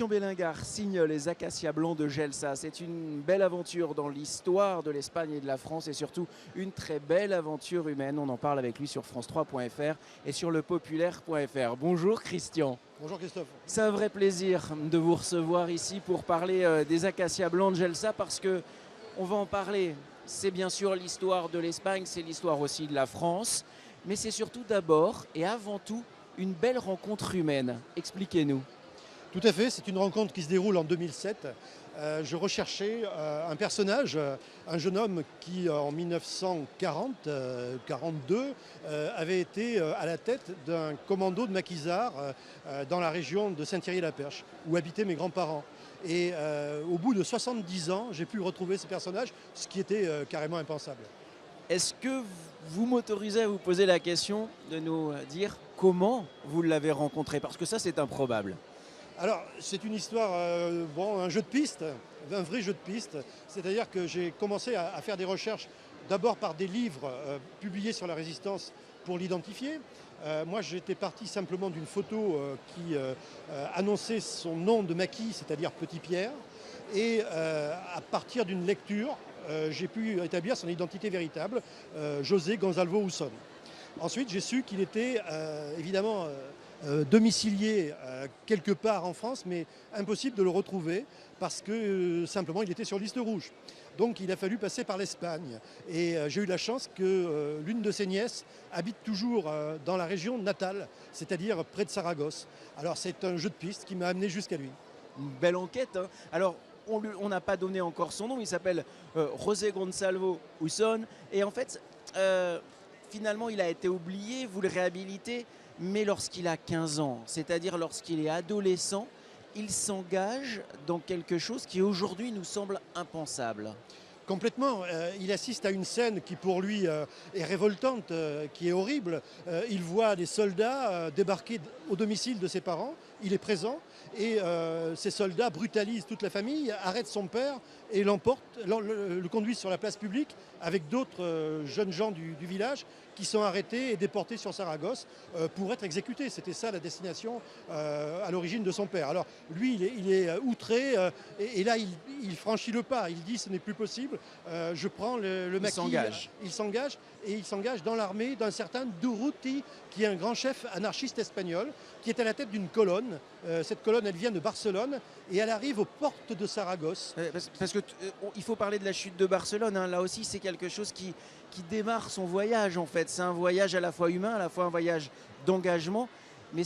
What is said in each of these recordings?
Bellingar signe les Acacias blancs de Gelsa. C'est une belle aventure dans l'histoire de l'Espagne et de la France et surtout une très belle aventure humaine. On en parle avec lui sur france3.fr et sur lepopulaire.fr. Bonjour Christian. Bonjour Christophe. C'est un vrai plaisir de vous recevoir ici pour parler des Acacias blancs de Gelsa parce que on va en parler. C'est bien sûr l'histoire de l'Espagne, c'est l'histoire aussi de la France, mais c'est surtout d'abord et avant tout une belle rencontre humaine. Expliquez-nous. Tout à fait, c'est une rencontre qui se déroule en 2007. Je recherchais un personnage, un jeune homme qui en 1942 avait été à la tête d'un commando de maquisards dans la région de Saint-Thierry-la-Perche, où habitaient mes grands-parents. Et au bout de 70 ans, j'ai pu retrouver ce personnage, ce qui était carrément impensable. Est-ce que vous m'autorisez à vous poser la question de nous dire comment vous l'avez rencontré? Parce que ça, c'est improbable. Alors, c'est une histoire, un jeu de piste, un vrai jeu de piste. C'est-à-dire que j'ai commencé à faire des recherches, d'abord par des livres publiés sur la résistance pour l'identifier. Moi, j'étais parti simplement d'une photo qui annonçait son nom de maquis, c'est-à-dire Petit Pierre. Et à partir d'une lecture, j'ai pu établir son identité véritable, José Gonzalvo Usón. Ensuite, j'ai su qu'il était évidemment domicilié quelque part en France, mais impossible de le retrouver parce que simplement il était sur liste rouge. Donc il a fallu passer par l'Espagne. Et j'ai eu la chance que l'une de ses nièces habite toujours dans la région natale, c'est-à-dire près de Saragosse. Alors c'est un jeu de piste qui m'a amené jusqu'à lui. Une belle enquête, hein. Alors, on n'a pas donné encore son nom, il s'appelle José Gonzalvo Usón. Et en fait, finalement, il a été oublié, vous le réhabilitez, mais lorsqu'il a 15 ans, c'est-à-dire lorsqu'il est adolescent, il s'engage dans quelque chose qui aujourd'hui nous semble impensable. Complètement. Il assiste à une scène qui pour lui est révoltante, qui est horrible. Il voit des soldats débarquer au domicile de ses parents, il est présent et ces soldats brutalisent toute la famille, arrêtent son père et l'emportent, le conduisent sur la place publique avec d'autres jeunes gens du village qui sont arrêtés et déportés sur Saragosse pour être exécutés. C'était ça la destination à l'origine de son père. Alors lui, il est outré et là, il franchit le pas. Il dit ce n'est plus possible. Je prends le maquis. Il s'engage et il s'engage dans l'armée d'un certain Durruti, qui est un grand chef anarchiste espagnol, qui est à la tête d'une colonne. Cette colonne, elle vient de Barcelone et elle arrive aux portes de Saragosse. Parce que il faut parler de la chute de Barcelone, hein. Là aussi, c'est quelque chose qui démarre son voyage en fait. C'est un voyage à la fois humain, à la fois un voyage d'engagement, mais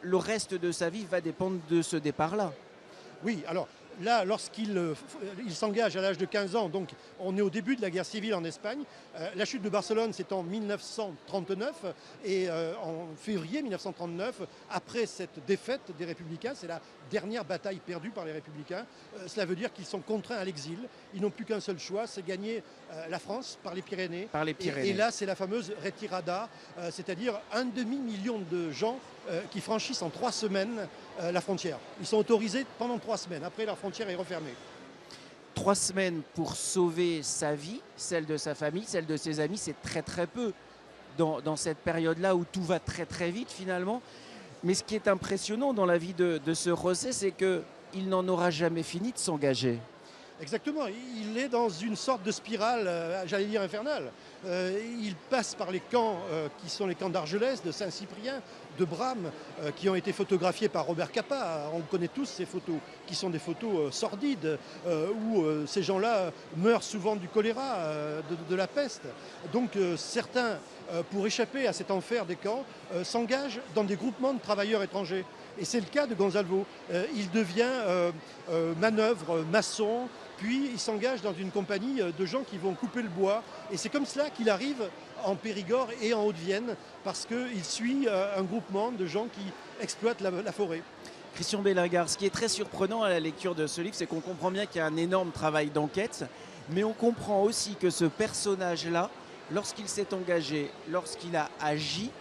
le reste de sa vie va dépendre de ce départ-là. Oui, alors là, lorsqu'il s'engage à l'âge de 15 ans, donc on est au début de la guerre civile en Espagne. La chute de Barcelone, c'est en 1939 et en février 1939, après cette défaite des Républicains, c'est la dernière bataille perdue par les Républicains. Cela veut dire qu'ils sont contraints à l'exil. Ils n'ont plus qu'un seul choix, c'est gagner la France par les Pyrénées. Par les Pyrénées. Et là, c'est la fameuse retirada, c'est-à-dire 1,5 million de gens qui franchissent en 3 semaines la frontière. Ils sont autorisés pendant 3 semaines. Après, la frontière est refermée. 3 semaines pour sauver sa vie, celle de sa famille, celle de ses amis, c'est très très peu dans cette période-là où tout va très très vite finalement. Mais ce qui est impressionnant dans la vie de ce José, c'est qu'il n'en aura jamais fini de s'engager. Exactement, il est dans une sorte de spirale, j'allais dire infernale. Il passe par les camps qui sont les camps d'Argelès, de Saint-Cyprien, de Bram, qui ont été photographiés par Robert Capa. On connaît tous ces photos, qui sont des photos sordides, où ces gens-là meurent souvent du choléra, de la peste. Donc certains, pour échapper à cet enfer des camps, s'engagent dans des groupements de travailleurs étrangers. Et c'est le cas de Gonzalvo. Il devient manœuvre, maçon, puis il s'engage dans une compagnie de gens qui vont couper le bois. Et c'est comme cela qu'il arrive en Périgord et en Haute-Vienne, parce qu'il suit un groupement de gens qui exploitent la forêt. Christian Bellingar, ce qui est très surprenant à la lecture de ce livre, c'est qu'on comprend bien qu'il y a un énorme travail d'enquête, mais on comprend aussi que ce personnage-là, lorsqu'il s'est engagé, lorsqu'il a agi,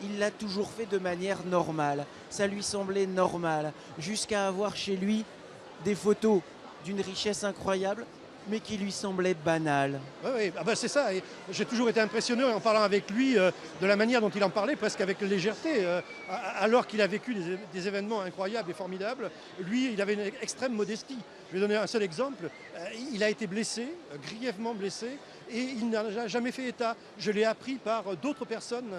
il l'a toujours fait de manière normale. Ça lui semblait normal, jusqu'à avoir chez lui des photos d'une richesse incroyable, mais qui lui semblait banal. Oui, oui, ah bah c'est ça. Et j'ai toujours été impressionné en parlant avec lui de la manière dont il en parlait, presque avec légèreté. Alors qu'il a vécu des événements incroyables et formidables, lui, il avait une extrême modestie. Je vais donner un seul exemple. Il a été blessé, grièvement blessé, et il n'a jamais fait état. Je l'ai appris par d'autres personnes.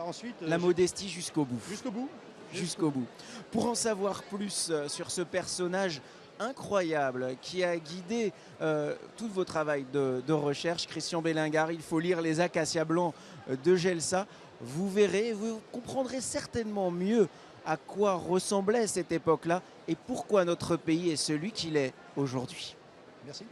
Ensuite, La modestie jusqu'au bout. jusqu'au bout. Jusqu'au bout. Pour en savoir plus sur ce personnage incroyable qui a guidé tout vos travaux de recherche, Christian Bellingard, il faut lire Les Acacias blancs de Gelsa. Vous verrez, vous comprendrez certainement mieux à quoi ressemblait cette époque-là et pourquoi notre pays est celui qu'il est aujourd'hui. Merci.